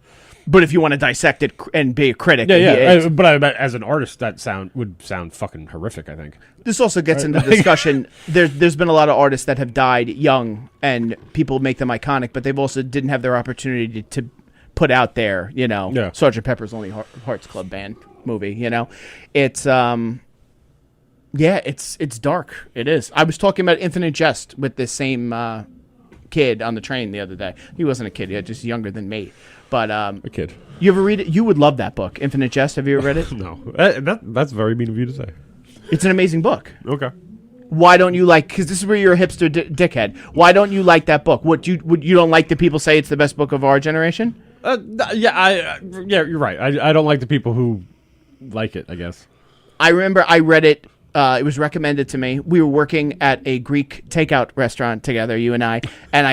But if you want to dissect it and be a critic, but as an artist, that would sound fucking horrific. I think this also gets into discussion. There's been a lot of artists that have died young, and people make them iconic, but they've also didn't have their opportunity to put out there. Sgt. Pepper's Lonely Hearts Club Band movie. It's it's dark. It is. I was talking about Infinite Jest with this same kid on the train the other day. He wasn't a kid. He was just younger than me. But a kid. You ever read it? You would love that book, Infinite Jest. Have you ever read it? No. That's very mean of you to say. It's an amazing book. Okay. Why don't you because this is where you're a hipster dickhead. Why don't you like that book? You don't like the people say it's the best book of our generation? Yeah, you're right. I don't like the people who like it, I guess. I remember I read it. It was recommended to me. We were working at a Greek takeout restaurant together, you and I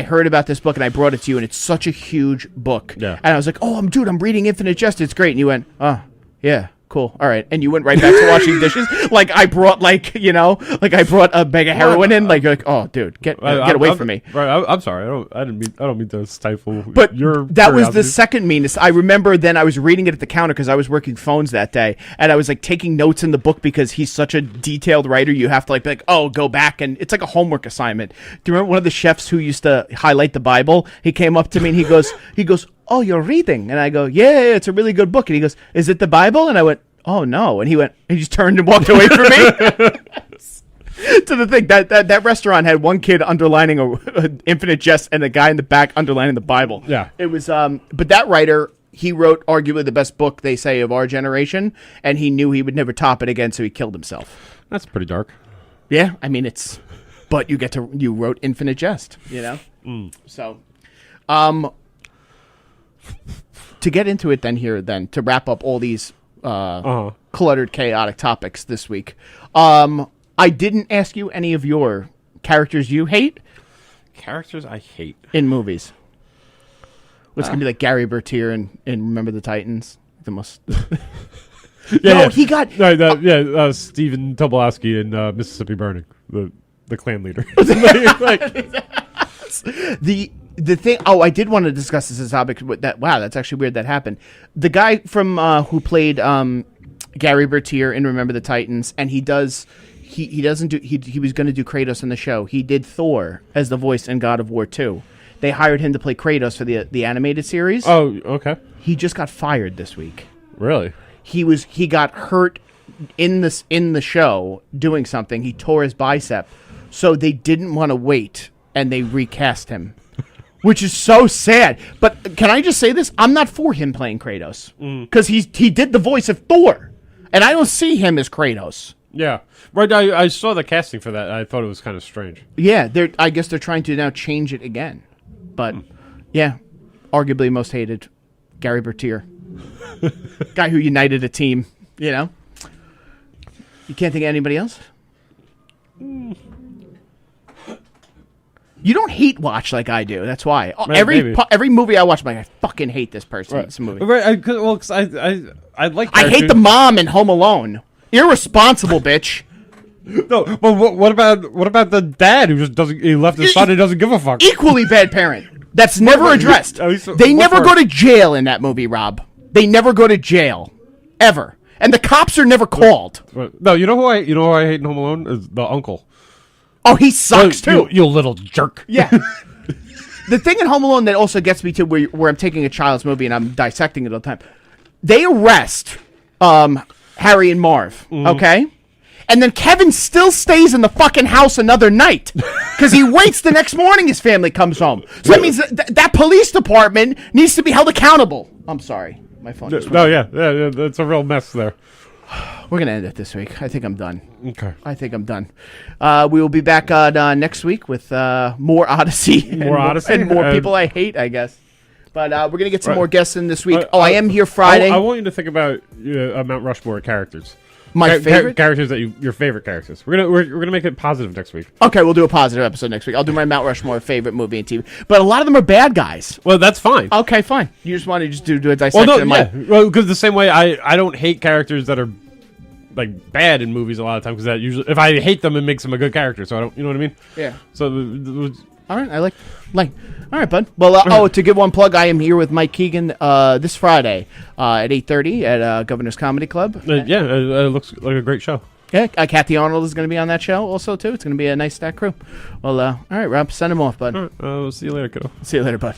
heard about this book, and I brought it to you, and it's such a huge book. Yeah. And I was like, I'm reading Infinite Jest. It's great. And you went, oh, yeah. Cool. All right. And you went right back to washing dishes. I brought I brought a bag of heroin in. Oh, dude, get away from me. Right. I'm sorry. I don't mean to stifle. But your that curiosity. Was the second meanest. I remember then I was reading it at the counter because I was working phones that day, and I was taking notes in the book because he's such a detailed writer. You have to be go back, and it's like a homework assignment. Do you remember one of the chefs who used to highlight the Bible? He came up to me and he goes, oh, you're reading? And I go, yeah, it's a really good book. And he goes, is it the Bible? And I went, oh, no. And he just turned and walked away from me. To the thing, that restaurant had one kid underlining a Infinite Jest and a guy in the back underlining the Bible. Yeah. It was, but that writer, he wrote arguably the best book, they say, of our generation, and he knew he would never top it again, so he killed himself. That's pretty dark. Yeah, I mean, but you wrote Infinite Jest, So, to get into it to wrap up all these cluttered, chaotic topics this week, I didn't ask you any of your characters you hate. Characters I hate in movies. What's gonna be like Gary Bertier in Remember the Titans? The most. He got Stephen Tobolowsky in Mississippi Burning, the Klan leader. The thing. Oh, I did want to discuss this topic. Wow, that's actually weird that happened. The guy from who played Gary Bertier in Remember the Titans, and he was going to do Kratos in the show. He did Thor as the voice in God of War 2. They hired him to play Kratos for the animated series. Oh, okay. He just got fired this week. Really? He got hurt in the show doing something. He tore his bicep, so they didn't want to wait, and they recast him. which is so sad. But can I just say this? I'm not for him playing Kratos because he did the voice of Thor, and I don't see him as Kratos. Yeah, right. I saw the casting for that. I thought it was kind of strange. Yeah, I guess they're trying to now change it again. But yeah, arguably most hated, Gary Bertier, guy who united a team. You know, you can't think of anybody else. You don't hate watch like I do. That's why. Maybe. Every movie I watch, I'm like, I fucking hate this person in this movie. Right. Because I like. I hate the mom in Home Alone. Irresponsible bitch. No, but what about the dad who just doesn't? He left his son and doesn't give a fuck. Equally bad parent. That's never addressed. They never go to jail in that movie, Rob. They never go to jail, ever. And the cops are never called. No, you know who I hate in Home Alone is the uncle. Oh, he sucks too. You little jerk. Yeah. The thing in Home Alone that also gets me to where I'm taking a child's movie and I'm dissecting it all the time. They arrest Harry and Marv, okay? And then Kevin still stays in the fucking house another night because he waits the next morning his family comes home. So that means that police department needs to be held accountable. I'm sorry. My phone just No, yeah, that's a real mess there. We're going to end it this week. I think I'm done. Okay. I think I'm done. We will be back on next week with more Odyssey. And more people I hate, I guess. But we're going to get some more guests in this week. I am here Friday. I want you to think about Mount Rushmore characters. My favorite? Characters that your favorite characters. We're gonna make it positive next week. Okay, we'll do a positive episode next week. I'll do my Mount Rushmore favorite movie and TV. But a lot of them are bad guys. Well, that's fine. Okay, fine. You just want to do a dissection. Well, no, yeah. Well, because the same way I don't hate characters that are like bad in movies a lot of times because that usually if I hate them it makes them a good character. So I don't, you know what I mean? Yeah. So all right, I like. All right, bud. Well, to give one plug, I am here with Mike Keegan this Friday at 8:30 at Governor's Comedy Club. It looks like a great show. Yeah, Kathy Arnold is going to be on that show also too. It's going to be a nice stack crew. Well, all right, Rob, send him off, bud. All right, we'll see you later, kiddo. See you later, bud.